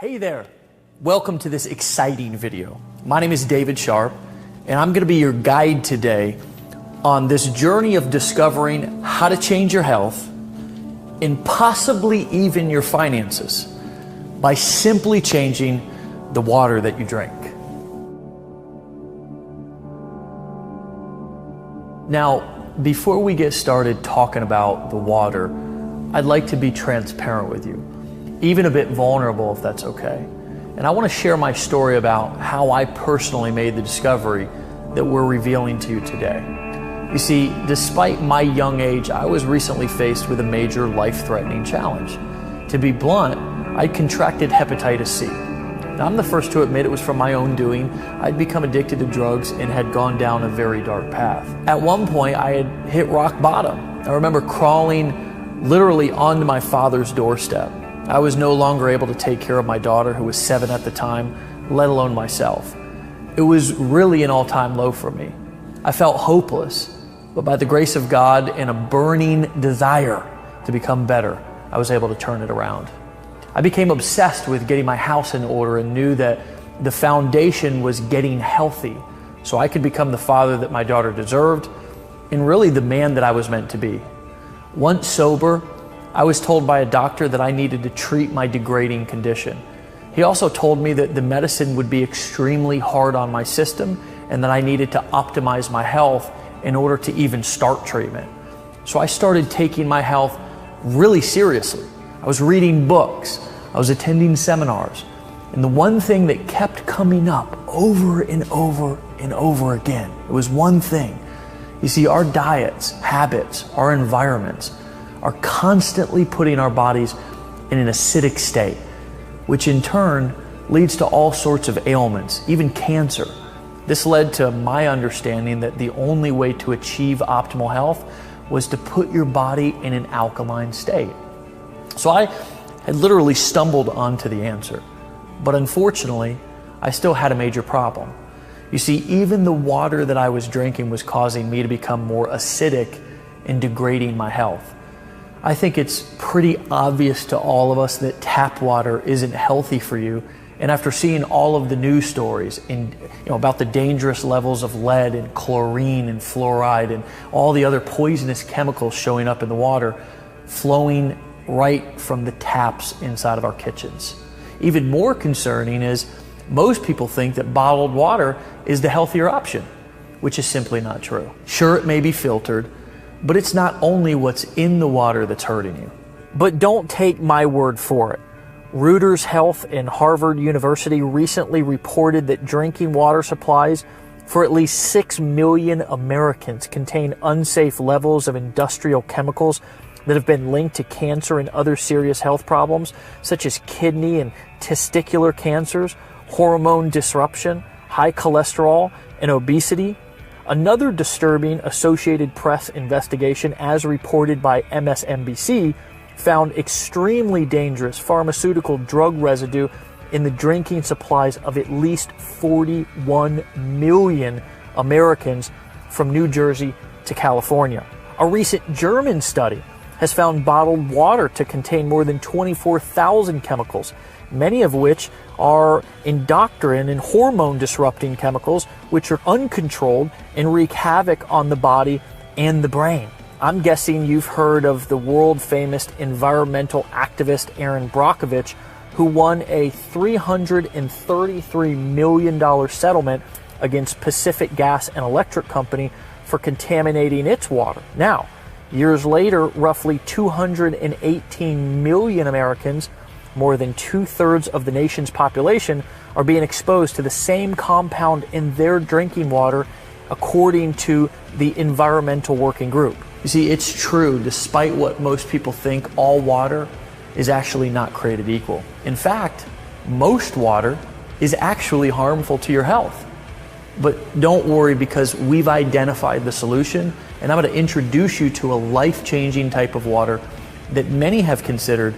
Hey there, welcome to this exciting video. My name is David Sharp, and I'm going to be your guide today on this journey of discovering how to change your health and possibly even your finances by simply changing the water that you drink. Now, before we get started talking about the water, I'd like to be transparent with you, even a bit vulnerable if that's okay. And I want to share my story about how I personally made the discovery that we're revealing to you today. You see, despite my young age, I was recently faced with a major life-threatening challenge. To be blunt, I contracted hepatitis C. Now, I'm the first to admit it was from my own doing. I'd become addicted to drugs and had gone down a very dark path. At one point, I had hit rock bottom. I remember crawling literally onto my father's doorstep. I was no longer able to take care of my daughter, who was 7 at the time, let alone myself. It was really an all-time low for me. I felt hopeless, but by the grace of God and a burning desire to become better, I was able to turn it around. I became obsessed with getting my house in order and knew that the foundation was getting healthy so I could become the father that my daughter deserved and really the man that I was meant to be. Once sober, I was told by a doctor that I needed to treat my degrading condition. He also told me that the medicine would be extremely hard on my system and that I needed to optimize my health in order to even start treatment. So I started taking my health really seriously. I was reading books, I was attending seminars, and the one thing that kept coming up over and over and over again, it was one thing. You see, our diets, habits, our environments are constantly putting our bodies in an acidic state, which in turn leads to all sorts of ailments, even cancer. This led to my understanding that the only way to achieve optimal health was to put your body in an alkaline state. So I had literally stumbled onto the answer, but unfortunately, I still had a major problem. You see, even the water that I was drinking was causing me to become more acidic and degrading my health. I think it's pretty obvious to all of us that tap water isn't healthy for you. And after seeing all of the news stories about the dangerous levels of lead and chlorine and fluoride and all the other poisonous chemicals showing up in the water, flowing right from the taps inside of our kitchens. Even more concerning is most people think that bottled water is the healthier option, which is simply not true. Sure, it may be filtered, but it's not only what's in the water that's hurting you. But don't take my word for it. Reuters Health and Harvard University recently reported that drinking water supplies for at least 6 million Americans contain unsafe levels of industrial chemicals that have been linked to cancer and other serious health problems, such as kidney and testicular cancers, hormone disruption, high cholesterol, and obesity. Another disturbing Associated Press investigation, as reported by MSNBC, found extremely dangerous pharmaceutical drug residue in the drinking supplies of at least 41 million Americans from New Jersey to California. A recent German study has found bottled water to contain more than 24,000 chemicals, many of which are endocrine and hormone disrupting chemicals, which are uncontrolled and wreak havoc on the body and the brain. I'm guessing you've heard of the world famous environmental activist Erin Brockovich, who won a $333 million settlement against Pacific Gas and Electric Company for contaminating its water. Now, years later, roughly 218 million Americans, more than 2/3 of the nation's population, are being exposed to the same compound in their drinking water, according to the Environmental Working Group. You see, it's true, despite what most people think, all water is actually not created equal. In fact, most water is actually harmful to your health. But don't worry, because we've identified the solution, and I'm going to introduce you to a life-changing type of water that many have considered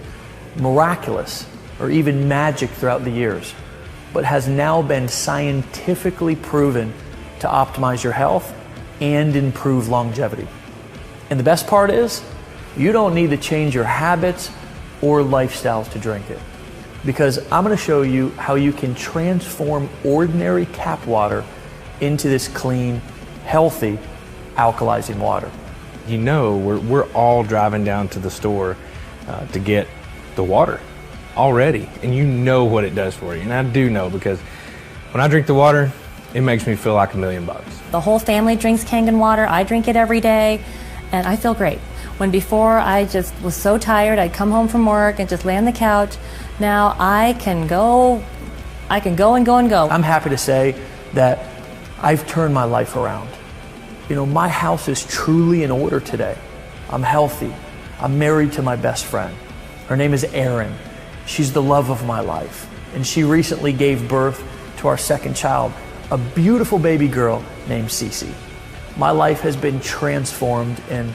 miraculous or even magic throughout the years, but has now been scientifically proven to optimize your health and improve longevity. And the best part is, you don't need to change your habits or lifestyles to drink it. because I'm going to show you how you can transform ordinary tap water into this clean, healthy, alkalizing water. You know, we're all driving down to the store to get the water already, and you know what it does for you. And I do know, because when I drink the water, it makes me feel like $1 million. The whole family drinks Kangen water. I drink it every day, and I feel great. When before I just was so tired, I'd come home from work and just lay on the couch. Now I can go and go and go. I'm happy to say that I've turned my life around. You know, my house is truly in order today. I'm healthy. I'm married to my best friend. Her name is Erin. She's the love of my life. And she recently gave birth to our second child, a beautiful baby girl named Cece. My life has been transformed, and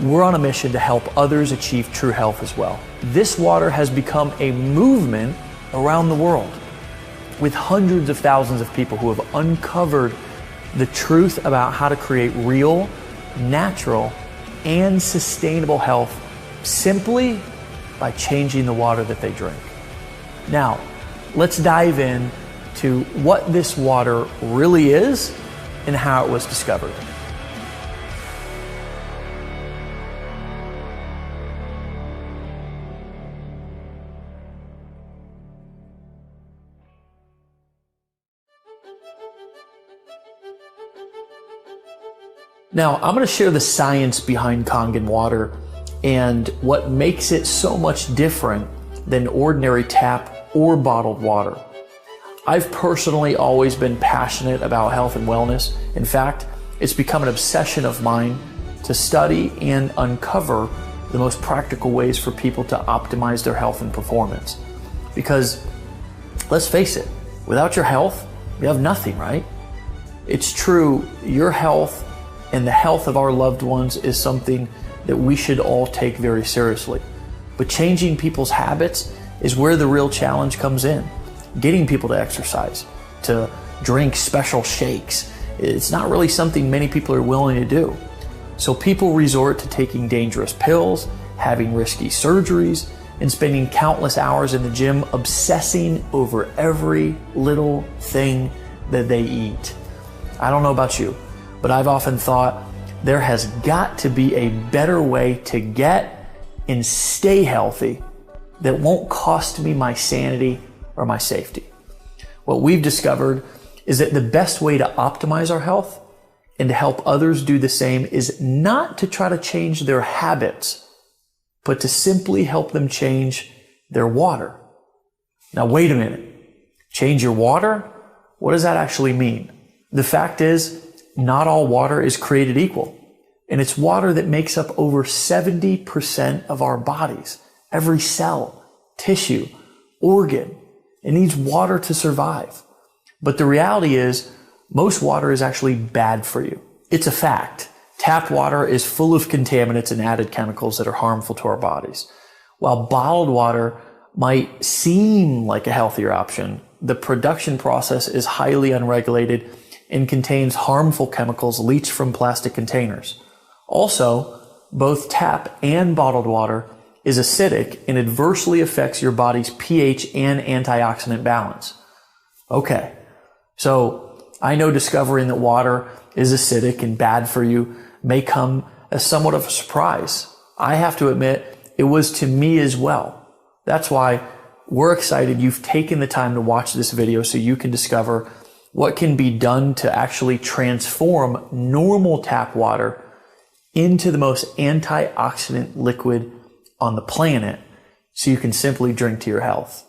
we're on a mission to help others achieve true health as well. This water has become a movement around the world, with hundreds of thousands of people who have uncovered the truth about how to create real, natural, and sustainable health simply by changing the water that they drink. Now, let's dive in to what this water really is and how it was discovered. Now, I'm going to share the science behind Kangen water and what makes it so much different than ordinary tap or bottled water. I've personally always been passionate about health and wellness. In fact, it's become an obsession of mine to study and uncover the most practical ways for people to optimize their health and performance. Because, let's face it, without your health, you have nothing, right? It's true, your health and the health of our loved ones is something that we should all take very seriously. But changing people's habits is where the real challenge comes in. Getting people to exercise, to drink special shakes, it's not really something many people are willing to do. So people resort to taking dangerous pills, having risky surgeries, and spending countless hours in the gym obsessing over every little thing that they eat. I don't know about you, but I've often thought there has got to be a better way to get and stay healthy that won't cost me my sanity or my safety. What we've discovered is that the best way to optimize our health and to help others do the same is not to try to change their habits, but to simply help them change their water. Now, wait a minute. Change your water? What does that actually mean? The fact is, not all water is created equal. And it's water that makes up over 70% of our bodies. Every cell, tissue, organ, it needs water to survive. But the reality is, most water is actually bad for you. It's a fact. Tap water is full of contaminants and added chemicals that are harmful to our bodies. While bottled water might seem like a healthier option, the production process is highly unregulated and contains harmful chemicals leached from plastic containers. Also, both tap and bottled water is acidic and adversely affects your body's pH and antioxidant balance. Okay, so I know discovering that water is acidic and bad for you may come as somewhat of a surprise. I have to admit, it was to me as well. That's why we're excited you've taken the time to watch this video so you can discover what can be done to actually transform normal tap water into the most antioxidant liquid on the planet so you can simply drink to your health.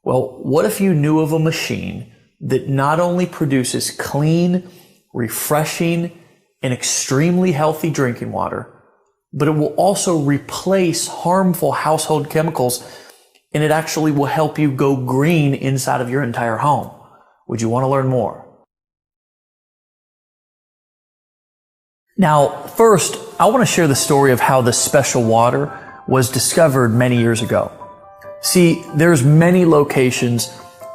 Well, what if you knew of a machine that not only produces clean, refreshing, and extremely healthy drinking water, but it will also replace harmful household chemicals, and it actually will help you go green inside of your entire home? Would you want to learn more? Now, first, I want to share the story of how this special water was discovered many years ago. See, there's many locations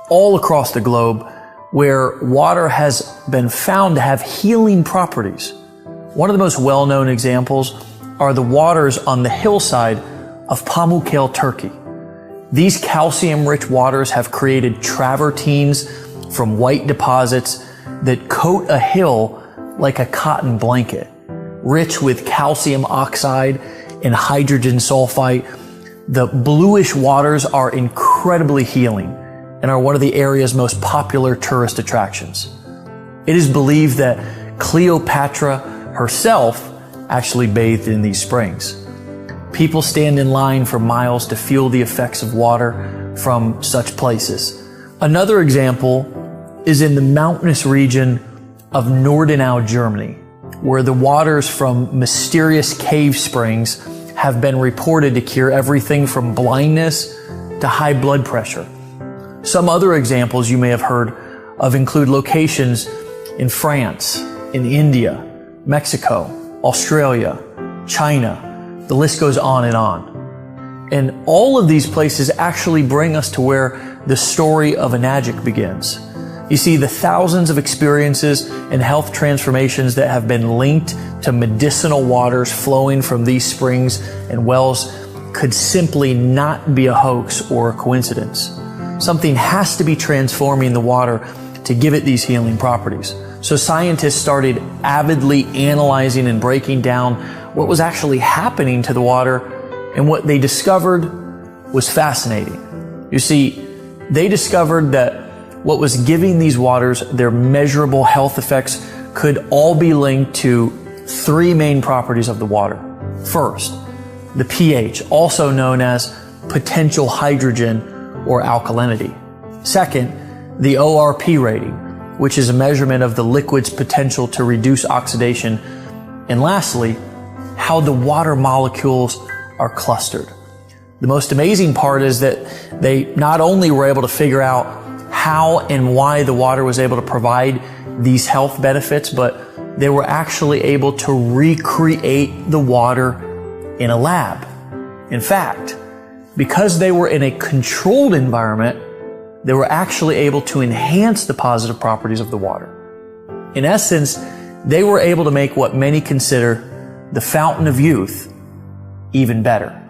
all across the globe where water has been found to have healing properties. One of the most well-known examples are the waters on the hillside of Pamukkale, Turkey. These calcium-rich waters have created travertines from white deposits that coat a hill like a cotton blanket, rich with calcium oxide and hydrogen sulfite. The bluish waters are incredibly healing and are one of the area's most popular tourist attractions. It is believed that Cleopatra herself actually bathed in these springs. People stand in line for miles to feel the effects of water from such places. Another example is in the mountainous region of Nordenau, Germany, where the waters from mysterious cave springs have been reported to cure everything from blindness to high blood pressure. Some other examples you may have heard of include locations in France, in India, Mexico, Australia, China. The list goes on and on. And all of these places actually bring us to where the story of Enagic begins. You see, the thousands of experiences and health transformations that have been linked to medicinal waters flowing from these springs and wells could simply not be a hoax or a coincidence. Something has to be transforming the water to give it these healing properties. So scientists started avidly analyzing and breaking down what was actually happening to the water, and what they discovered was fascinating. You see, they discovered that what was giving these waters their measurable health effects could all be linked to three main properties of the water. First, the pH, also known as potential hydrogen or alkalinity. Second, the ORP rating, which is a measurement of the liquid's potential to reduce oxidation. And lastly, how the water molecules are clustered. The most amazing part is that they not only were able to figure out how and why the water was able to provide these health benefits, but they were actually able to recreate the water in a lab. In fact, because they were in a controlled environment, they were actually able to enhance the positive properties of the water. In essence, they were able to make what many consider the fountain of youth even better.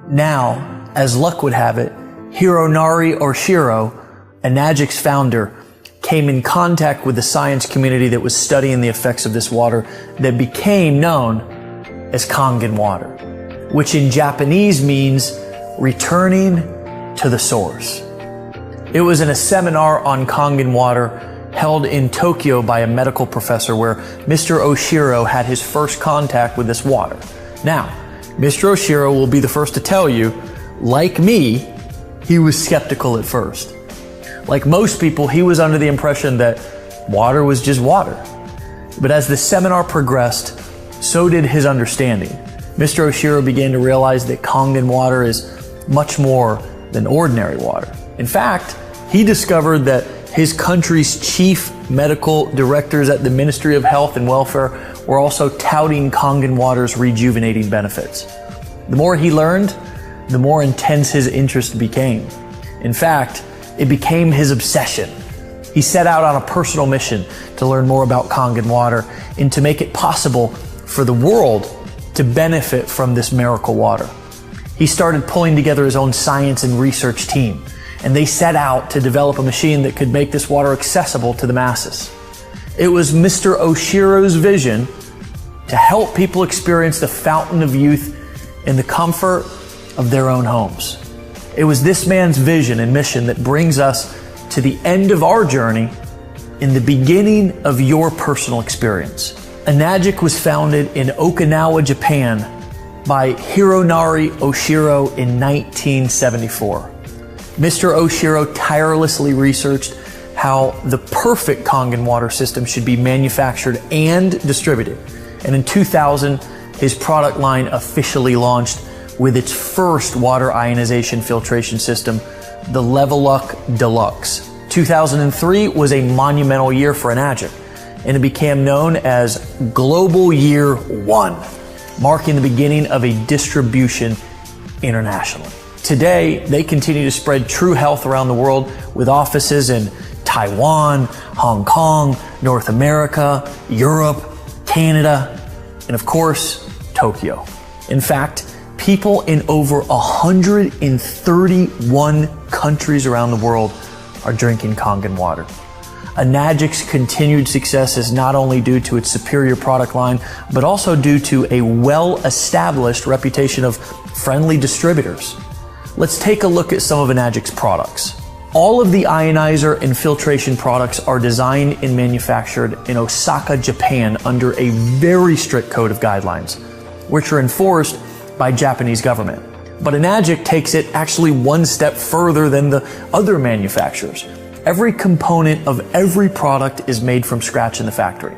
Now, as luck would have it, Hironari Oshiro, Enagic's founder, came in contact with the science community that was studying the effects of this water that became known as Kangen water, which in Japanese means returning to the source. It was in a seminar on Kangen water held in Tokyo by a medical professor where Mr. Oshiro had his first contact with this water. Now, Mr. Oshiro will be the first to tell you, like me, he was skeptical at first. Like most people, he was under the impression that water was just water. But as the seminar progressed, so did his understanding. Mr. Oshiro began to realize that Kangen water is much more than ordinary water. In fact, he discovered that his country's chief medical directors at the Ministry of Health and Welfare were also touting Kangen water's rejuvenating benefits. The more he learned, the more intense his interest became. In fact, it became his obsession. He set out on a personal mission to learn more about Kangen water and to make it possible for the world to benefit from this miracle water. He started pulling together his own science and research team, and they set out to develop a machine that could make this water accessible to the masses. It was Mr. Oshiro's vision to help people experience the fountain of youth in the comfort of their own homes. It was this man's vision and mission that brings us to the end of our journey in the beginning of your personal experience. Enagic was founded in Okinawa, Japan by Hironari Oshiro in 1974. Mr. Oshiro tirelessly researched how the perfect Kangen water system should be manufactured and distributed. And in 2000, his product line officially launched with its first water ionization filtration system, the Leveluck Deluxe. 2003 was a monumental year for Enagic, and it became known as Global Year 1, marking the beginning of a distribution internationally. Today, they continue to spread true health around the world with offices in Taiwan, Hong Kong, North America, Europe, Canada, and of course, Tokyo. In fact, People in over 131 countries around the world are drinking Kangen water. Enagic's continued success is not only due to its superior product line, but also due to a well-established reputation of friendly distributors. Let's take a look at some of Enagic's products. All of the ionizer and filtration products are designed and manufactured in Osaka, Japan under a very strict code of guidelines, which are enforced by Japanese government. But Enagic takes it actually one step further than the other manufacturers. Every component of every product is made from scratch in the factory,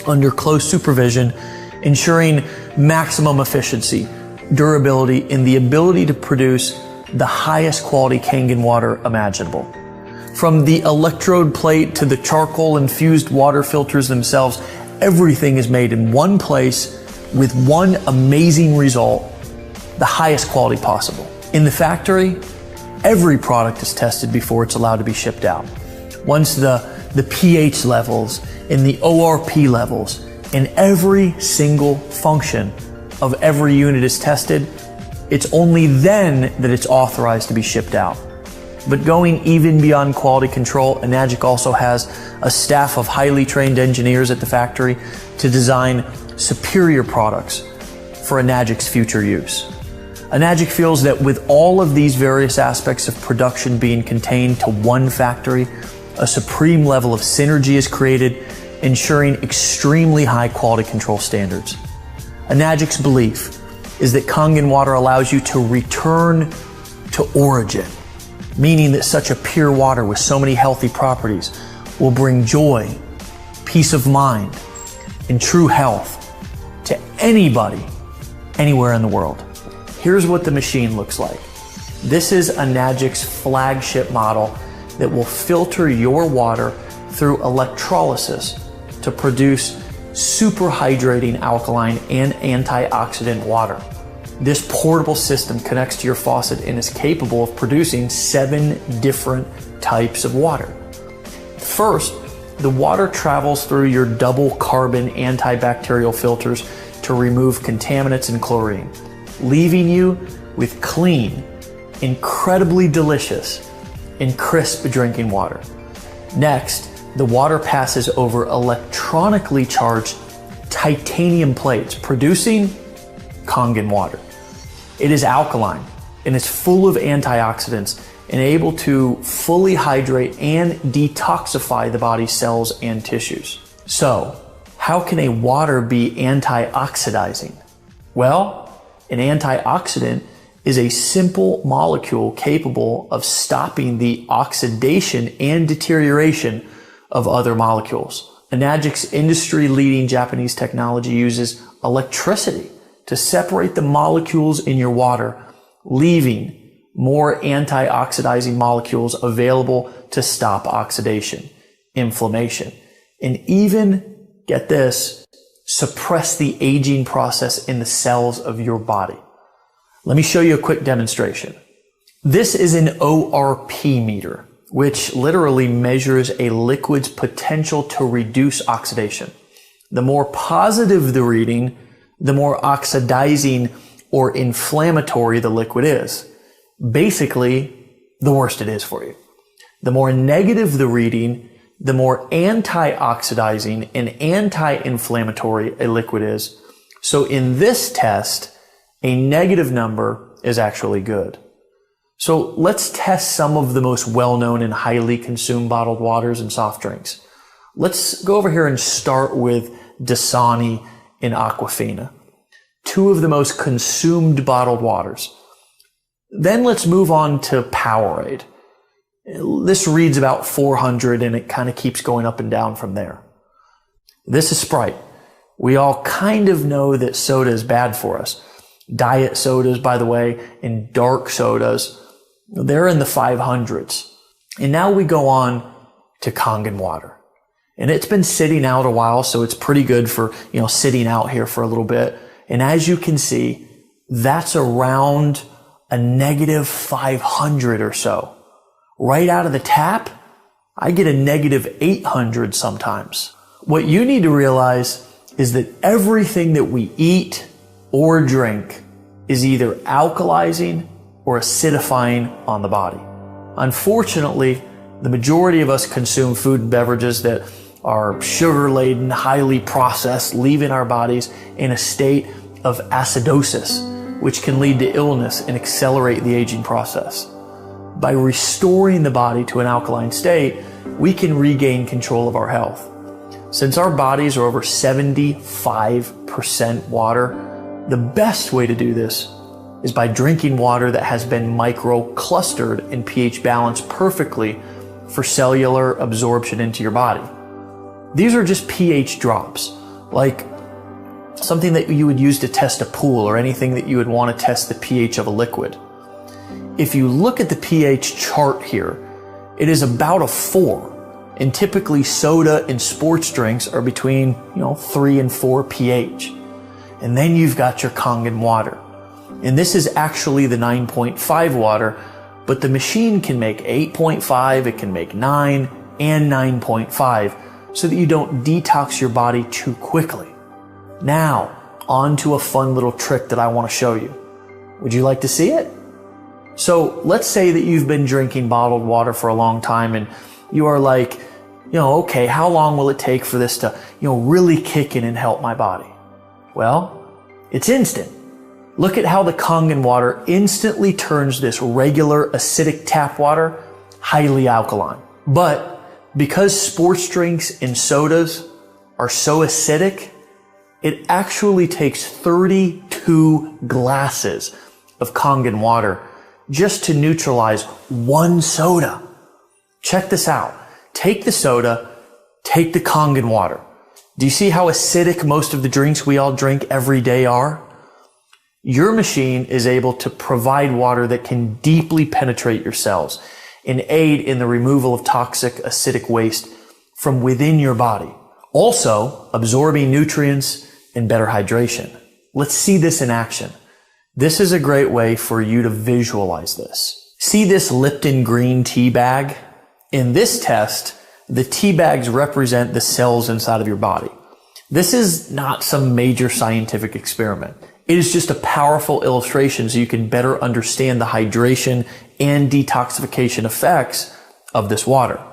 under close supervision, ensuring maximum efficiency, durability, and the ability to produce the highest quality Kangen water imaginable. From the electrode plate to the charcoal infused water filters themselves, everything is made in one place with one amazing result, the highest quality possible. In the factory, every product is tested before it's allowed to be shipped out. Once the pH levels and the ORP levels and every single function of every unit is tested, it's only then that it's authorized to be shipped out. But going even beyond quality control, Enagic also has a staff of highly trained engineers at the factory to design superior products for Enagic's future use. Enagic feels that with all of these various aspects of production being contained to one factory, a supreme level of synergy is created, ensuring extremely high quality control standards. Enagic's belief is that Kangen water allows you to return to origin, meaning that such a pure water with so many healthy properties will bring joy, peace of mind, and true health to anybody, anywhere in the world. Here's what the machine looks like. This is Enagic's flagship model that will filter your water through electrolysis to produce super hydrating alkaline and antioxidant water. This portable system connects to your faucet and is capable of producing 7 different types of water. First, the water travels through your double carbon antibacterial filters to remove contaminants and chlorine, leaving you with clean, incredibly delicious, and crisp drinking water. Next, the water passes over electronically charged titanium plates, producing Kangen water. It is alkaline and is full of antioxidants and able to fully hydrate and detoxify the body's cells and tissues. So, how can a water be antioxidizing? Well, an antioxidant is a simple molecule capable of stopping the oxidation and deterioration of other molecules. Enagic's industry-leading Japanese technology uses electricity to separate the molecules in your water, leaving more antioxidizing molecules available to stop oxidation, inflammation, and even, get this, suppress the aging process in the cells of your body. Let me show you a quick demonstration. This is an ORP meter, which literally measures a liquid's potential to reduce oxidation. The more positive the reading, the more oxidizing or inflammatory the liquid is. Basically, the worse it is for you. The more negative the reading, the more antioxidizing and anti-inflammatory a liquid is. So in this test, a negative number is actually good. So let's test some of the most well-known and highly consumed bottled waters and soft drinks. Let's go over here and start with Dasani and Aquafina, 2 of the most consumed bottled waters. Then let's move on to Powerade. This reads about 400 and it kind of keeps going up and down from there. This is Sprite. We all kind of know that soda is bad for us. Diet sodas, by the way, and dark sodas, they're in the 500s. And now we go on to Kangen water. And it's been sitting out a while, so it's pretty good for, sitting out here for a little bit. And as you can see, that's around a negative 500 or so. Right out of the tap, I get a negative 800 sometimes. What you need to realize is that everything that we eat or drink is either alkalizing or acidifying on the body. Unfortunately, the majority of us consume food and beverages that are sugar-laden, highly processed, leaving our bodies in a state of acidosis, which can lead to illness and accelerate the aging process. By restoring the body to an alkaline state, we can regain control of our health. Since our bodies are over 75% water, the best way to do this is by drinking water that has been micro-clustered and pH balanced perfectly for cellular absorption into your body. These are just pH drops, like something that you would use to test a pool or anything that you would want to test the pH of a liquid. If you look at the pH chart here, it is about a 4. And typically soda and sports drinks are between 3 and 4 pH. And then you've got your Kangen water. And this is actually the 9.5 water, but the machine can make 8.5, it can make 9 and 9.5 so that you don't detox your body too quickly. Now, on to a fun little trick that I want to show you. Would you like to see it? So let's say that you've been drinking bottled water for a long time and you are like, okay, how long will it take for this to, really kick in and help my body? Well, it's instant. Look at how the Kangen water instantly turns this regular acidic tap water highly alkaline. But because sports drinks and sodas are so acidic, it actually takes 32 glasses of Kangen water just to neutralize one soda. Check this out. Take the soda, take the Kangen water. Do you see how acidic most of the drinks we all drink every day are? Your machine is able to provide water that can deeply penetrate your cells and aid in the removal of toxic acidic waste from within your body, also absorbing nutrients and better hydration. Let's see this in action. This is a great way for you to visualize this. See this Lipton green tea bag? In this test, the tea bags represent the cells inside of your body. This is not some major scientific experiment. It is just a powerful illustration so you can better understand the hydration and detoxification effects of this water.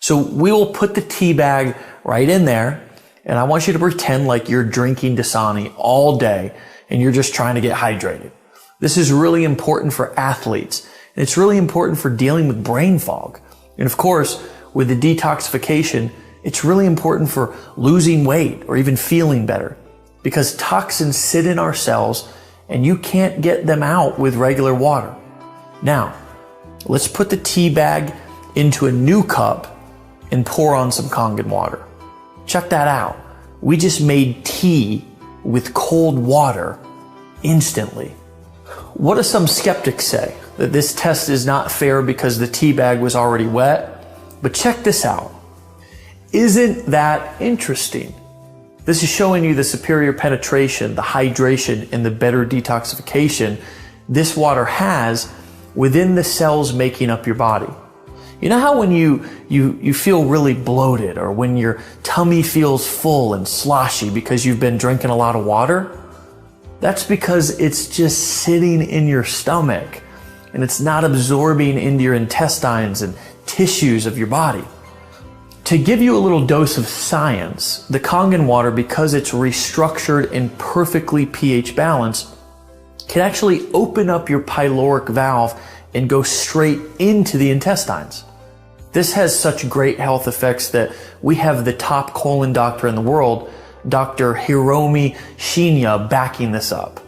So we will put the tea bag right in there, and I want you to pretend like you're drinking Dasani all day and you're just trying to get hydrated. This is really important for athletes, and it's really important for dealing with brain fog. And of course, with the detoxification, it's really important for losing weight or even feeling better, because toxins sit in our cells and you can't get them out with regular water. Now, let's put the tea bag into a new cup and pour on some Kangen water. Check that out. We just made tea with cold water instantly. What do some skeptics say? That this test is not fair because the tea bag was already wet? But check this out. Isn't that interesting? This is showing you the superior penetration, the hydration, and the better detoxification this water has within the cells making up your body. You know how when you feel really bloated, or when your tummy feels full and sloshy because you've been drinking a lot of water? That's because it's just sitting in your stomach and it's not absorbing into your intestines and tissues of your body. To give you a little dose of science, the Kangen water, because it's restructured and perfectly pH balanced, can actually open up your pyloric valve and go straight into the intestines. This has such great health effects that we have the top colon doctor in the world, Dr. Hiromi Shinya, backing this up.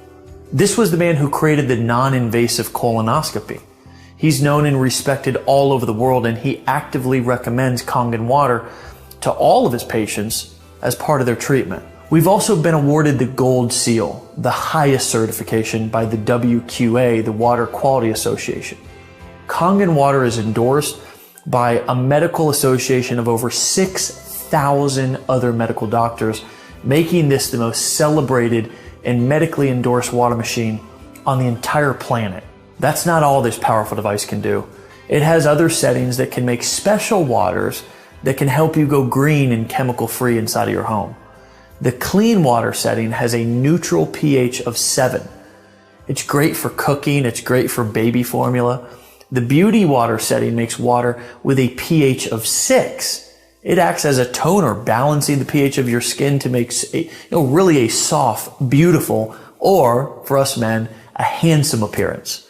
This was the man who created the non-invasive colonoscopy. He's known and respected all over the world, and he actively recommends Kangen water to all of his patients as part of their treatment. We've also been awarded the Gold Seal, the highest certification by the WQA, the Water Quality Association. Kangen water is endorsed by a medical association of over 6,000 other medical doctors, making this the most celebrated and medically endorsed water machine on the entire planet. That's not all this powerful device can do. It has other settings that can make special waters that can help you go green and chemical free inside of your home. The clean water setting has a neutral pH of 7. It's great for cooking. It's great for baby formula. The beauty water setting makes water with a pH of 6. It acts as a toner, balancing the pH of your skin to make really a soft, beautiful, or for us men, a handsome appearance.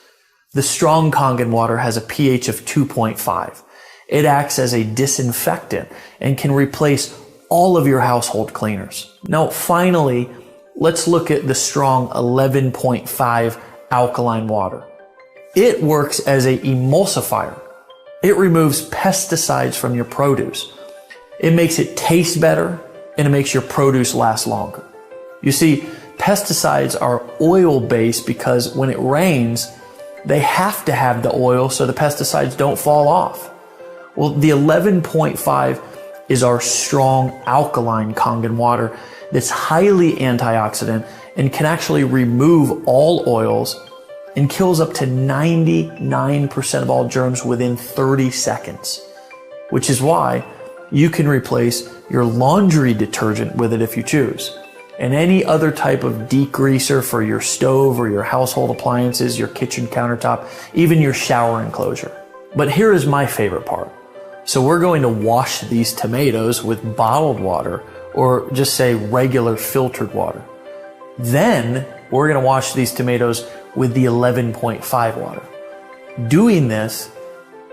The strong Kangen water has a pH of 2.5. It acts as a disinfectant and can replace all of your household cleaners. Now, finally, let's look at the strong 11.5 alkaline water. It works as an emulsifier. It removes pesticides from your produce. It makes it taste better, and it makes your produce last longer. You see, pesticides are oil-based because when it rains, they have to have the oil so the pesticides don't fall off. Well, the 11.5 is our strong alkaline Kangen water that's highly antioxidant and can actually remove all oils and kills up to 99% of all germs within 30 seconds, which is why you can replace your laundry detergent with it if you choose, and any other type of degreaser for your stove or your household appliances, your kitchen countertop, even your shower enclosure. But here is my favorite part. So we're going to wash these tomatoes with bottled water, or just say regular filtered water. Then we're going to wash these tomatoes with the 11.5 water. Doing this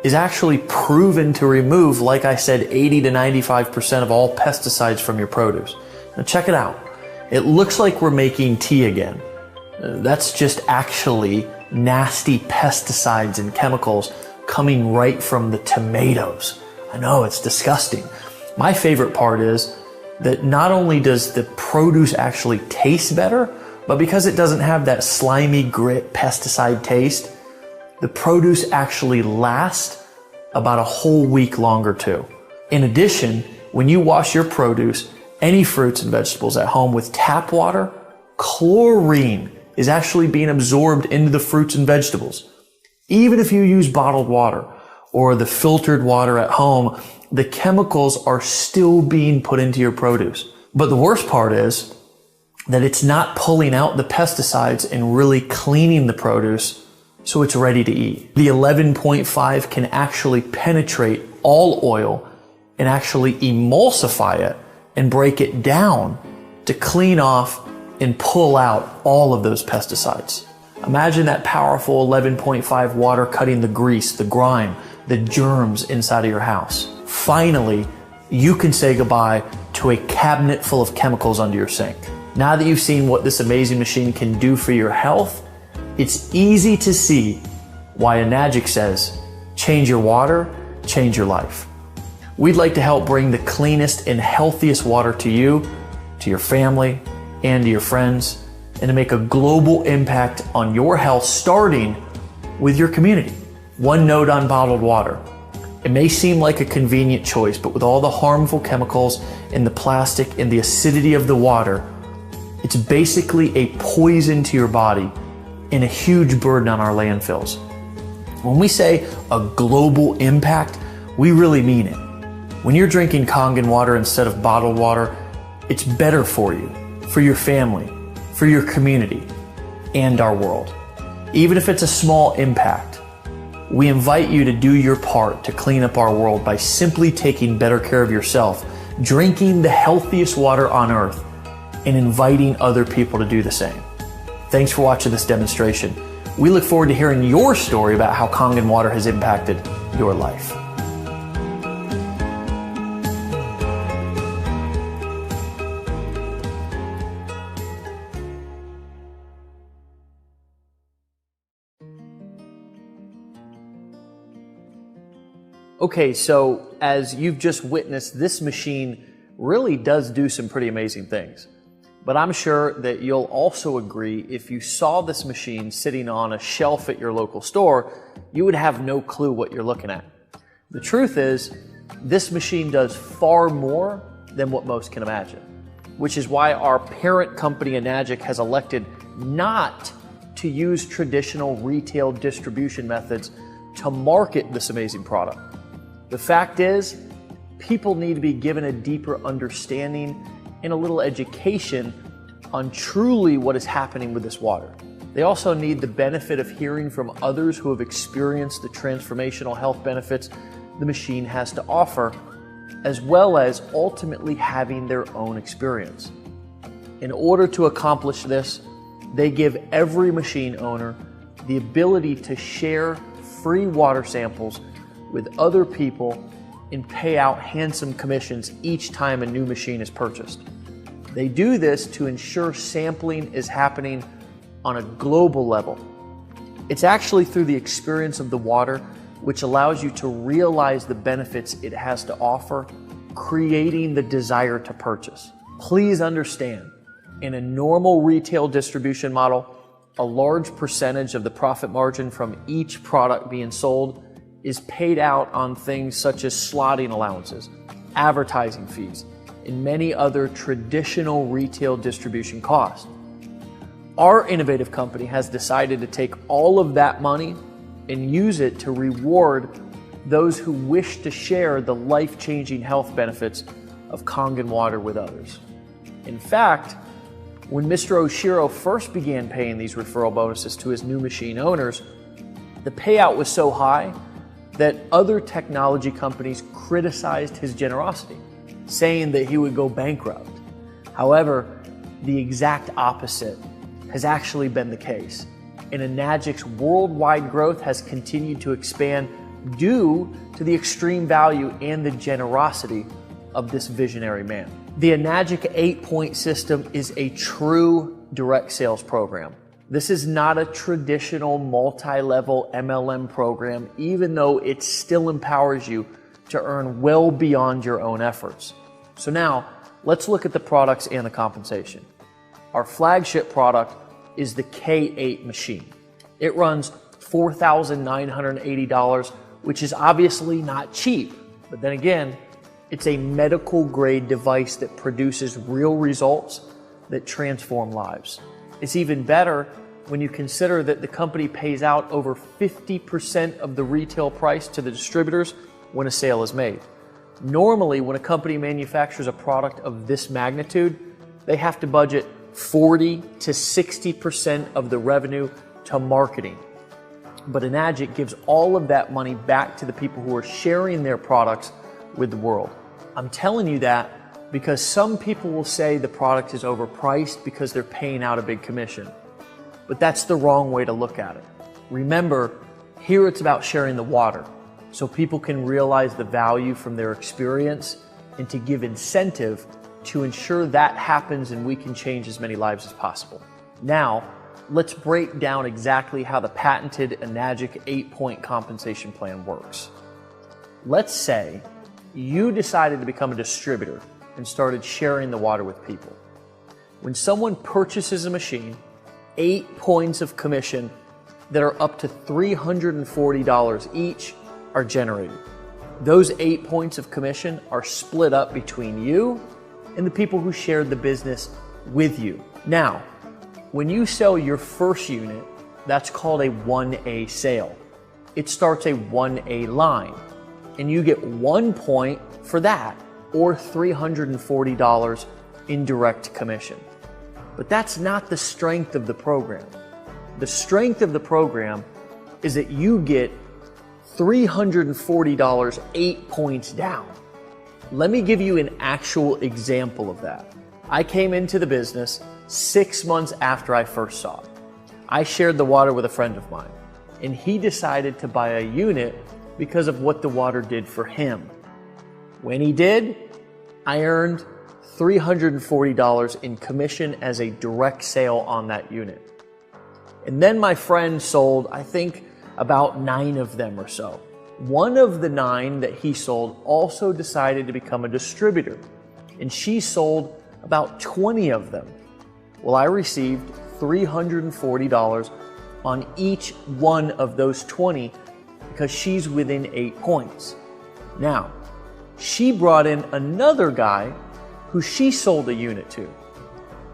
is actually proven to remove, like I said, 80 to 95% of all pesticides from your produce. Now check it out. It looks like we're making tea again. That's just actually nasty pesticides and chemicals coming right from the tomatoes. I know, it's disgusting. My favorite part is that not only does the produce actually taste better, but because it doesn't have that slimy grit pesticide taste, the produce actually lasts about a whole week longer too. In addition, when you wash your produce, any fruits and vegetables at home with tap water, chlorine is actually being absorbed into the fruits and vegetables. Even if you use bottled water or the filtered water at home, the chemicals are still being put into your produce. But the worst part is that it's not pulling out the pesticides and really cleaning the produce so it's ready to eat. The 11.5 can actually penetrate all oil and actually emulsify it and break it down to clean off and pull out all of those pesticides. Imagine that powerful 11.5 water cutting the grease, the grime, the germs inside of your house. Finally, you can say goodbye to a cabinet full of chemicals under your sink. Now that you've seen what this amazing machine can do for your health, it's easy to see why Enagic says, change your water, change your life. We'd like to help bring the cleanest and healthiest water to you, to your family, and to your friends, and to make a global impact on your health, starting with your community. One note on bottled water. It may seem like a convenient choice, but with all the harmful chemicals and the plastic and the acidity of the water, it's basically a poison to your body and a huge burden on our landfills. When we say a global impact, we really mean it. When you're drinking Kangen water instead of bottled water, it's better for you, for your family, for your community, and our world. Even if it's a small impact, we invite you to do your part to clean up our world by simply taking better care of yourself, drinking the healthiest water on earth, and inviting other people to do the same. Thanks for watching this demonstration. We look forward to hearing your story about how Kangen water has impacted your life. Okay, so as you've just witnessed, this machine really does do some pretty amazing things. But I'm sure that you'll also agree, if you saw this machine sitting on a shelf at your local store, you would have no clue what you're looking at. The truth is, this machine does far more than what most can imagine, which is why our parent company Enagic has elected not to use traditional retail distribution methods to market this amazing product. The fact is, people need to be given a deeper understanding and a little education on truly what is happening with this water. They also need the benefit of hearing from others who have experienced the transformational health benefits the machine has to offer, as well as ultimately having their own experience. In order to accomplish this, they give every machine owner the ability to share free water samples with other people and pay out handsome commissions each time a new machine is purchased. They do this to ensure sampling is happening on a global level. It's actually through the experience of the water which allows you to realize the benefits it has to offer, creating the desire to purchase. Please understand, in a normal retail distribution model, a large percentage of the profit margin from each product being sold is paid out on things such as slotting allowances, advertising fees, and many other traditional retail distribution costs. Our innovative company has decided to take all of that money and use it to reward those who wish to share the life-changing health benefits of Kangen water with others. In fact, when Mr. Oshiro first began paying these referral bonuses to his new machine owners, the payout was so high that other technology companies criticized his generosity, saying that he would go bankrupt. However, the exact opposite has actually been the case, and Enagic's worldwide growth has continued to expand due to the extreme value and the generosity of this visionary man. The Enagic 8-point system is a true direct sales program. This is not a traditional multi-level MLM program, even though it still empowers you to earn well beyond your own efforts. So now, let's look at the products and the compensation. Our flagship product is the K8 machine. It runs $4,980, which is obviously not cheap, but then again, it's a medical grade device that produces real results that transform lives. It's even better when you consider that the company pays out over 50% of the retail price to the distributors when a sale is made. Normally, when a company manufactures a product of this magnitude, they have to budget 40 to 60% of the revenue to marketing. But Enagic gives all of that money back to the people who are sharing their products with the world. I'm telling you that because some people will say the product is overpriced because they're paying out a big commission. But that's the wrong way to look at it. Remember, here it's about sharing the water so people can realize the value from their experience and to give incentive to ensure that happens and we can change as many lives as possible. Now, let's break down exactly how the patented Enagic 8-point compensation plan works. Let's say you decided to become a distributor and started sharing the water with people. When someone purchases a machine, 8 points of commission that are up to $340 each are generated. Those 8 points of commission are split up between you and the people who shared the business with you. Now, when you sell your first unit, that's called a 1A sale. It starts a 1A line, and you get 1 point for that, or $340 in direct commission. But that's not the strength of the program. The strength of the program is that you get $340 8 points down. Let me give you an actual example of that. I came into the business 6 months after I first saw it. I shared the water with a friend of mine, and he decided to buy a unit because of what the water did for him. When he did, I earned $340 in commission as a direct sale on that unit. And then my friend sold, I think, about 9 of them or so. One of the 9 that he sold also decided to become a distributor, and she sold about 20 of them. Well, I received $340 on each one of those 20 because she's within 8 points. Now, she brought in another guy who she sold a unit to,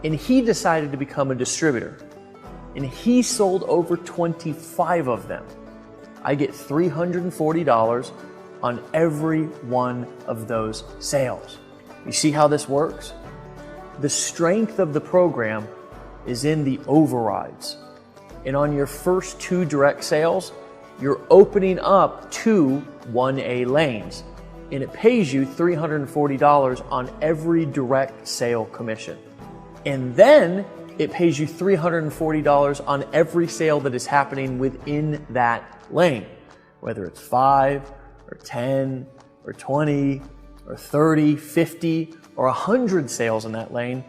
and he decided to become a distributor, and he sold over 25 of them. I get $340 on every one of those sales. You see how this works? The strength of the program is in the overrides. And on your first 2 direct sales, you're opening up 2 1A lanes. And it pays you $340 on every direct sale commission. And then it pays you $340 on every sale that is happening within that lane, whether it's 5 or 10 or 20 or 30, 50 or 100 sales in that lane.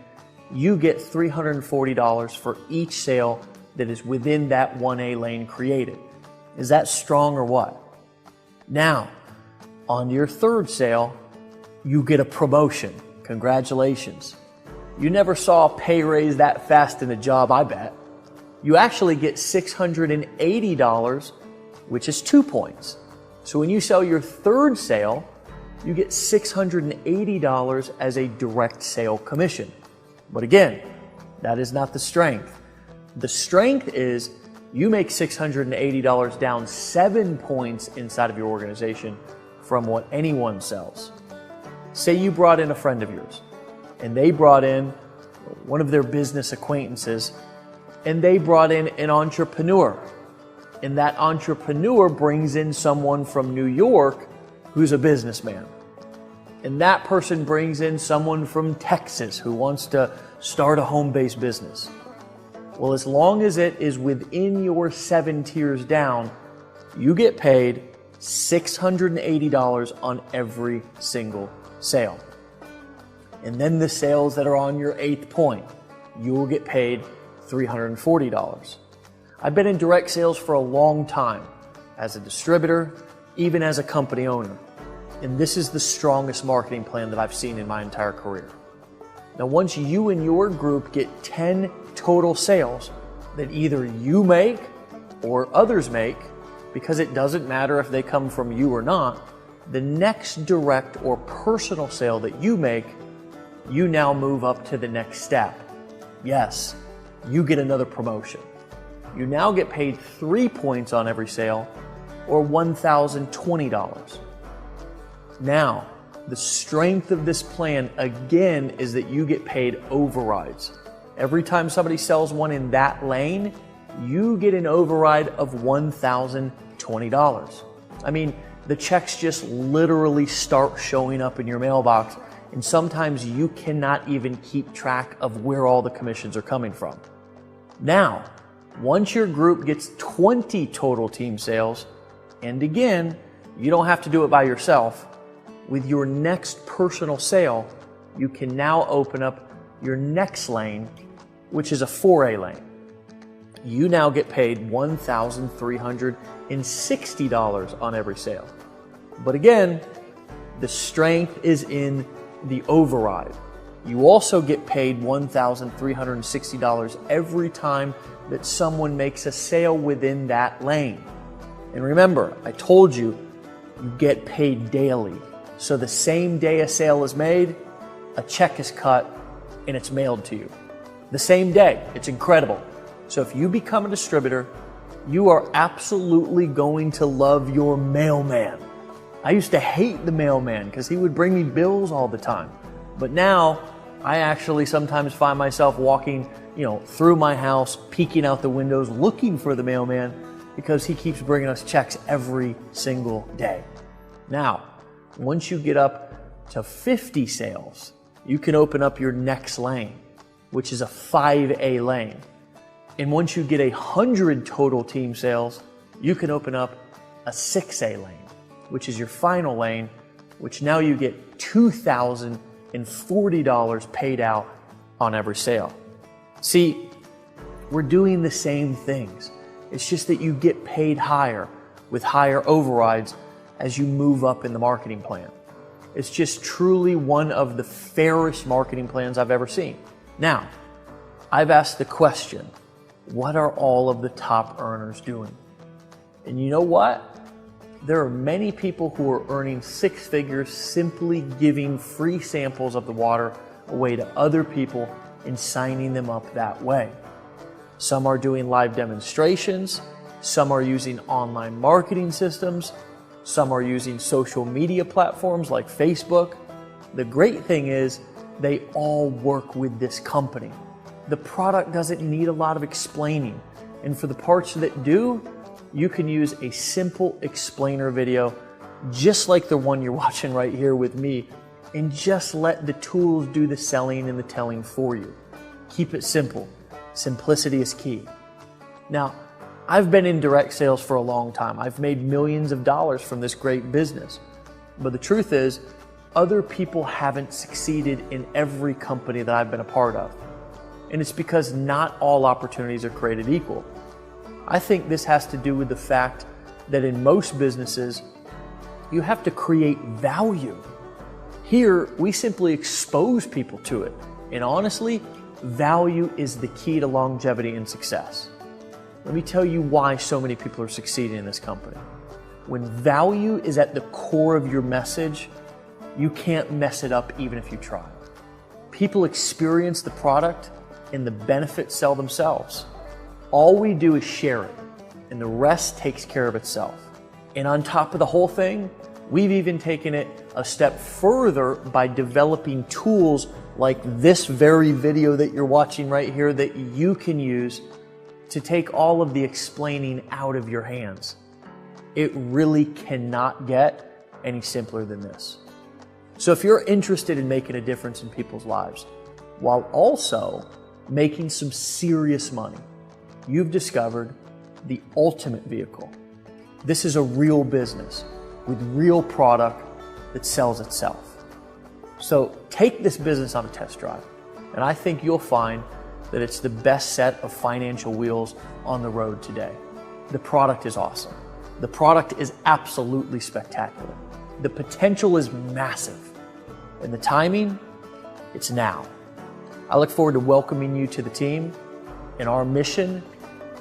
You get $340 for each sale that is within that 1A lane created. Is that strong or what? Now, on your 3rd sale, you get a promotion. Congratulations. You never saw a pay raise that fast in a job, I bet. You actually get $680, which is 2 points. So when you sell your 3rd sale, you get $680 as a direct sale commission. But again, that is not the strength. The strength is you make $680 down 7 points inside of your organization from what anyone sells. Say you brought in a friend of yours, and they brought in one of their business acquaintances, and they brought in an entrepreneur. And that entrepreneur brings in someone from New York who's a businessman. And that person brings in someone from Texas who wants to start a home-based business. Well, as long as it is within your 7 tiers down, you get paid $680 on every single sale. And then the sales that are on your 8th point, you will get paid $340. I've been in direct sales for a long time, as a distributor, even as a company owner. And this is the strongest marketing plan that I've seen in my entire career. Now, once you and your group get 10 total sales that either you make or others make, because it doesn't matter if they come from you or not, the next direct or personal sale that you make, you now move up to the next step. Yes, you get another promotion. You now get paid 3 points on every sale, or $1,020. Now, the strength of this plan, again, is that you get paid overrides. Every time somebody sells one in that lane, you get an override of $1,020. I mean, the checks just literally start showing up in your mailbox, and sometimes you cannot even keep track of where all the commissions are coming from. Now, once your group gets 20 total team sales, and again, you don't have to do it by yourself, with your next personal sale, you can now open up your next lane, which is a 4A lane. You now get paid $1,360 on every sale. But again, the strength is in the override. You also get paid $1,360 every time that someone makes a sale within that lane. And remember, I told you, you get paid daily. So the same day a sale is made, a check is cut, and it's mailed to you. The same day. It's incredible. So if you become a distributor, you are absolutely going to love your mailman. I used to hate the mailman because he would bring me bills all the time. But now, I actually sometimes find myself walking, through my house, peeking out the windows, looking for the mailman because he keeps bringing us checks every single day. Now, once you get up to 50 sales, you can open up your next lane, which is a 5A lane. And once you get 100 total team sales, you can open up a 6A lane, which is your final lane, which now you get $2,040 paid out on every sale. See, we're doing the same things. It's just that you get paid higher with higher overrides as you move up in the marketing plan. It's just truly one of the fairest marketing plans I've ever seen. Now, I've asked the question, what are all of the top earners doing? And you know what? There are many people who are earning 6 figures simply giving free samples of the water away to other people and signing them up that way. Some are doing live demonstrations, some are using online marketing systems, some are using social media platforms like Facebook. The great thing is they all work with this company. The product doesn't need a lot of explaining. And for the parts that do, you can use a simple explainer video just like the one you're watching right here with me, and just let the tools do the selling and the telling for you. Keep it simple. Simplicity is key. Now, I've been in direct sales for a long time. I've made millions of dollars from this great business. But the truth is, other people haven't succeeded in every company that I've been a part of. And it's because not all opportunities are created equal. I think this has to do with the fact that in most businesses, you have to create value. Here, we simply expose people to it. And honestly, value is the key to longevity and success. Let me tell you why so many people are succeeding in this company. When value is at the core of your message, you can't mess it up even if you try. People experience the product and the benefits sell themselves. All we do is share it, and the rest takes care of itself. And on top of the whole thing, we've even taken it a step further by developing tools like this very video that you're watching right here that you can use to take all of the explaining out of your hands. It really cannot get any simpler than this. So if you're interested in making a difference in people's lives, while also making some serious money, you've discovered the ultimate vehicle. This is a real business with real product that sells itself. So take this business on a test drive, and I think you'll find that it's the best set of financial wheels on the road today. The product is awesome. The product is absolutely spectacular. The potential is massive. And the timing, it's now. I look forward to welcoming you to the team in our mission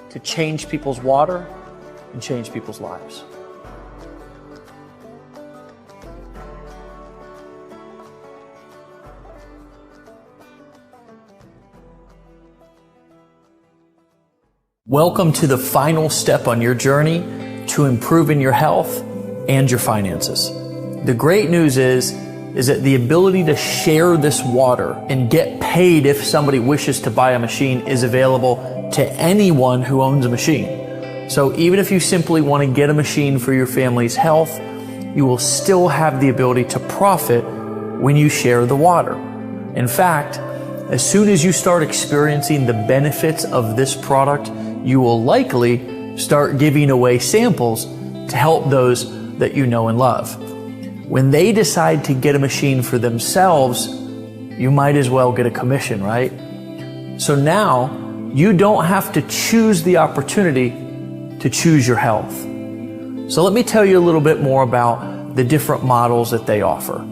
to change people's water and change people's lives. Welcome to the final step on your journey to improving your health and your finances. The great news is that the ability to share this water and get paid if somebody wishes to buy a machine is available to anyone who owns a machine. So even if you simply want to get a machine for your family's health, you will still have the ability to profit when you share the water. In fact, as soon as you start experiencing the benefits of this product, you will likely start giving away samples to help those that you know and love. When they decide to get a machine for themselves, you might as well get a commission, right? So now you don't have to choose the opportunity to choose your health. So let me tell you a little bit more about the different models that they offer.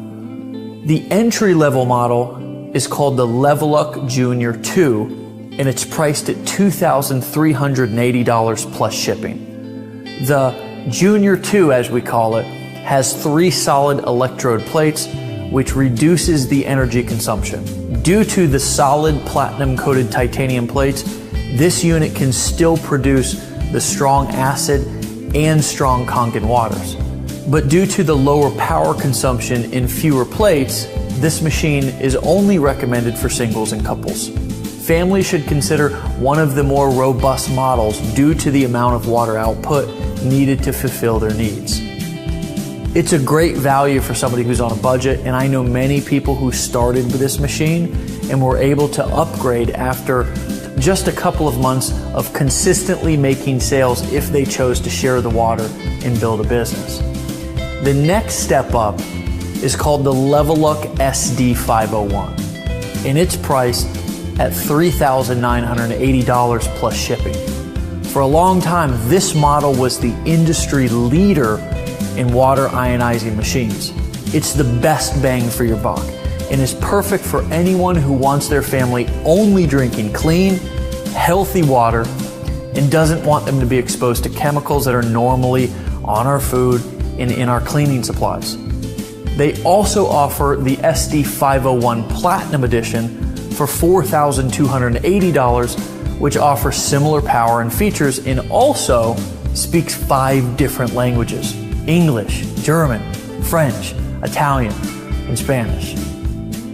The entry-level model is called the Level Up Junior 2, and it's priced at $2,380 plus shipping. The Junior 2, as we call it, has 3 solid electrode plates, which reduces the energy consumption. Due to the solid platinum-coated titanium plates, this unit can still produce the strong acid and strong Kangen waters. But due to the lower power consumption in fewer plates, this machine is only recommended for singles and couples. Families should consider one of the more robust models due to the amount of water output needed to fulfill their needs. It's a great value for somebody who's on a budget, and I know many people who started with this machine and were able to upgrade after just a couple of months of consistently making sales if they chose to share the water and build a business. The next step up is called the Level Up SD501, and it's priced at $3,980 plus shipping. For a long time, this model was the industry leader in water ionizing machines. It's the best bang for your buck and is perfect for anyone who wants their family only drinking clean, healthy water and doesn't want them to be exposed to chemicals that are normally on our food and in our cleaning supplies. They also offer the SD501 Platinum Edition for $4,280, which offers similar power and features and also speaks 5 different languages: English, German, French, Italian, and Spanish.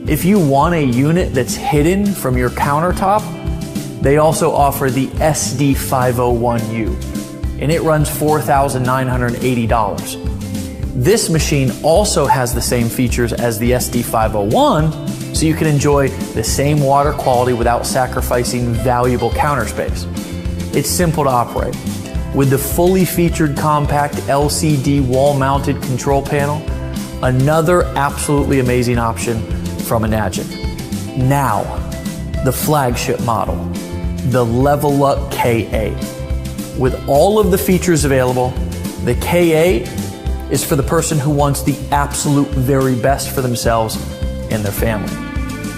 If you want a unit that's hidden from your countertop, They also offer the SD501U, and it runs $4,980. This machine also has the same features as the SD501, so you can enjoy the same water quality without sacrificing valuable counter space. It's simple to operate. With the fully featured compact LCD wall-mounted control panel, another absolutely amazing option from Enagic. Now, the flagship model, the Level Up K8. With all of the features available, the K8 is for the person who wants the absolute very best for themselves and their family.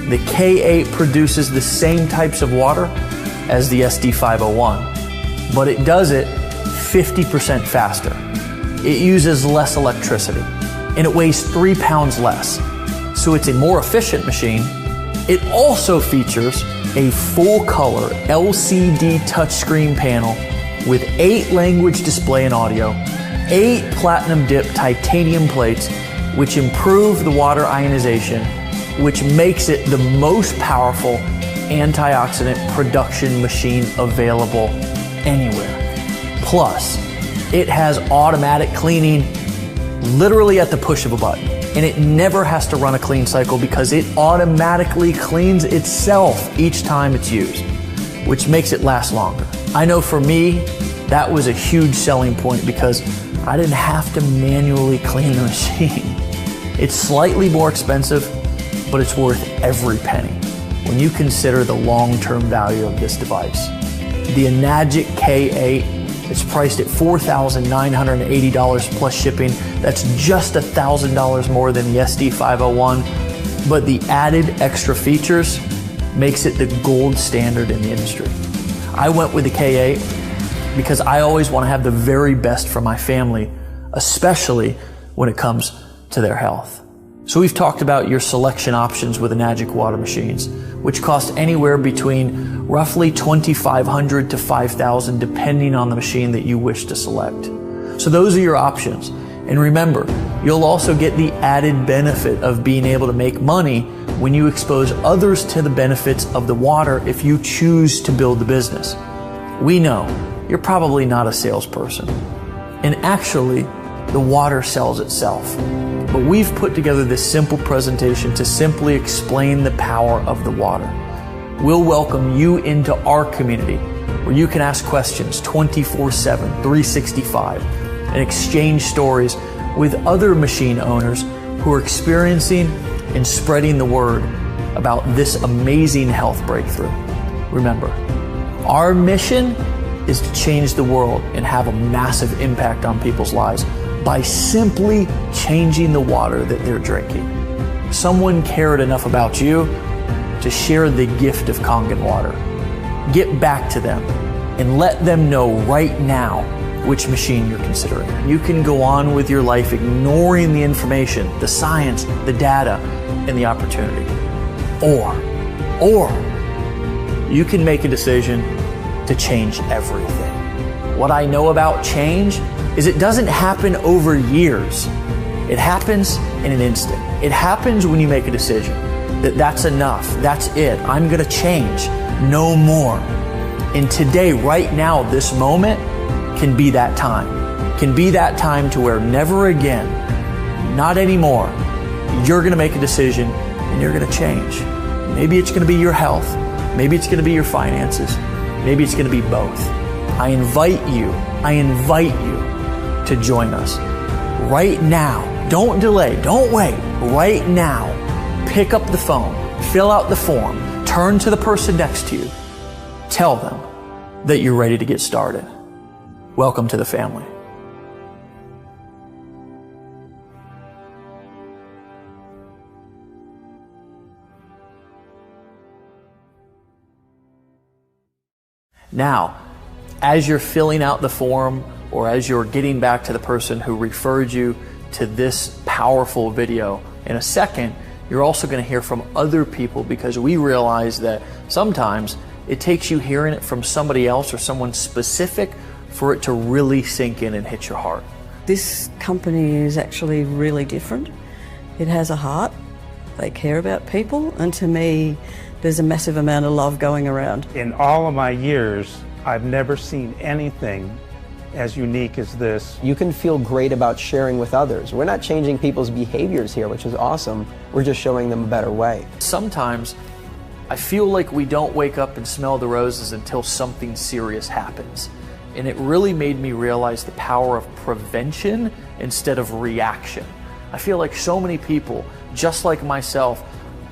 The K8 produces the same types of water as the SD501, but it does it 50% faster. It uses less electricity, and it weighs 3 pounds less. So it's a more efficient machine. It also features a full-color LCD touchscreen panel with 8 language display and audio, 8 platinum dip titanium plates, which improve the water ionization, which makes it the most powerful antioxidant production machine available anywhere. Plus, it has automatic cleaning literally at the push of a button, and it never has to run a clean cycle because it automatically cleans itself each time it's used, which makes it last longer. I know for me, that was a huge selling point because I didn't have to manually clean the machine. It's slightly more expensive, but it's worth every penny when you consider the long-term value of this device. The Enagic K8 is priced at $4,980 plus shipping. That's just $1,000 more than the SD501, but the added extra features makes it the gold standard in the industry. I went with the K8 because I always want to have the very best for my family, especially when it comes to their health. So we've talked about your selection options with Enagic water machines, which cost anywhere between roughly $2,500 to $5,000 depending on the machine that you wish to select. So those are your options. And remember, you'll also get the added benefit of being able to make money when you expose others to the benefits of the water if you choose to build the business. We know you're probably not a salesperson, and actually, the water sells itself. But we've put together this simple presentation to simply explain the power of the water. We'll welcome you into our community where you can ask questions 24/7, 365, and exchange stories with other machine owners who are experiencing and spreading the word about this amazing health breakthrough. Remember, our mission is to change the world and have a massive impact on people's lives by simply changing the water that they're drinking. Someone cared enough about you to share the gift of Kangen water. Get back to them and let them know right now which machine you're considering. You can go on with your life ignoring the information, the science, the data, and the opportunity. Or you can make a decision to change everything. What I know about change is it doesn't happen over years. It happens in an instant. It happens when you make a decision that that's enough, that's it, I'm gonna change, no more. And today, right now, this moment can be that time. Can be that time to where never again, not anymore, you're gonna make a decision and you're gonna change. Maybe it's gonna be your health, maybe it's gonna be your finances, maybe it's gonna be both. I invite you to join us right now. Don't delay, don't wait, right now. Pick up the phone, fill out the form, turn to the person next to you, tell them that you're ready to get started. Welcome to the family. Now, as you're filling out the form or as you're getting back to the person who referred you to this powerful video, in a second, you're also going to hear from other people because we realize that sometimes it takes you hearing it from somebody else or someone specific for it to really sink in and hit your heart. This company is actually really different. It has a heart. They care about people, and to me, there's a massive amount of love going around. In all of my years, I've never seen anything as unique as this. You can feel great about sharing with others. We're not changing people's behaviors here, which is awesome. We're just showing them a better way. Sometimes I feel like we don't wake up and smell the roses until something serious happens. And it really made me realize the power of prevention instead of reaction. I feel like so many people, just like myself,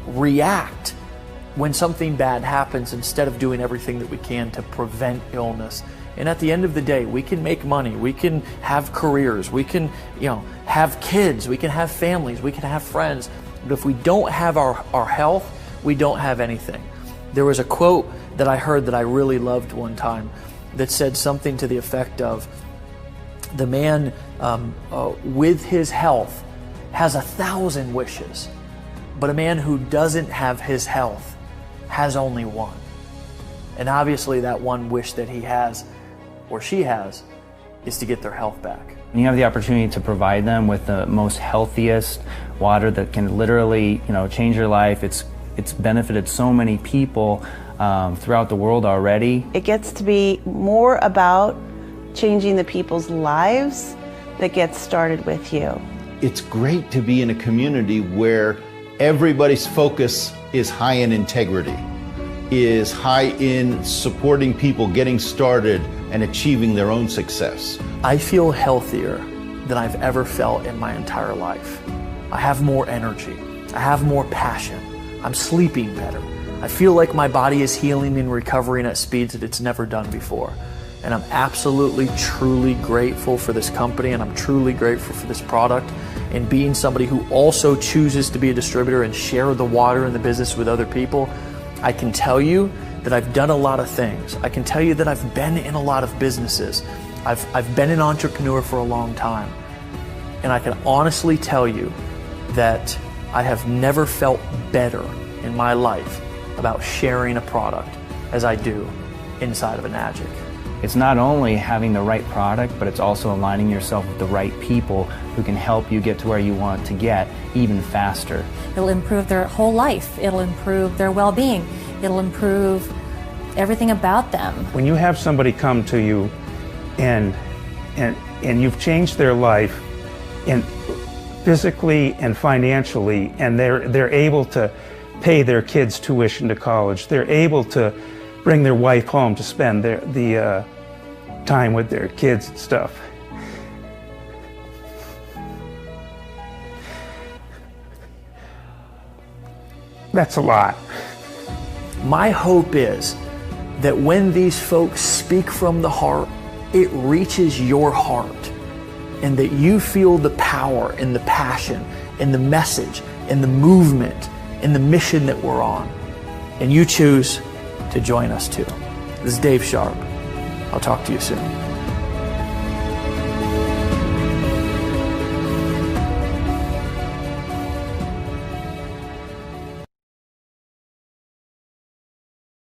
react when something bad happens instead of doing everything that we can to prevent illness. And at the end of the day, we can make money, we can have careers, we can, have kids, we can have families, we can have friends. But if we don't have our health, we don't have anything. There was a quote that I heard that I really loved one time that said something to the effect of, the man with his health has 1,000 wishes, but a man who doesn't have his health has only one. And obviously that one wish that he has, or she has, is to get their health back. And you have the opportunity to provide them with the most healthiest water that can literally, change your life. It's benefited so many people throughout the world already. It gets to be more about changing the people's lives that gets started with you. It's great to be in a community where everybody's focus is high in integrity, is high in supporting people getting started and achieving their own success. I feel healthier than I've ever felt in my entire life. I have more energy. I have more passion. I'm sleeping better. I feel like my body is healing and recovering at speeds that it's never done before. And I'm absolutely, truly grateful for this company, and I'm truly grateful for this product, and being somebody who also chooses to be a distributor and share the water and the business with other people. I can tell you that I've done a lot of things. I can tell you that I've been in a lot of businesses. I've been an entrepreneur for a long time. And I can honestly tell you that I have never felt better in my life about sharing a product as I do inside of a Enagic. It's not only having the right product, but it's also aligning yourself with the right people who can help you get to where you want to get even faster. It'll improve their whole life. It'll improve their well-being. It'll improve everything about them. When you have somebody come to you and you've changed their life and physically and financially, and they're able to pay their kids' tuition to college, they're able to bring their wife home to spend the time with their kids and stuff. That's a lot. My hope is that when these folks speak from the heart, it reaches your heart, and that you feel the power and the passion and the message and the movement and the mission that we're on, and you choose to join us too. This is Dave Sharp. I'll talk to you soon.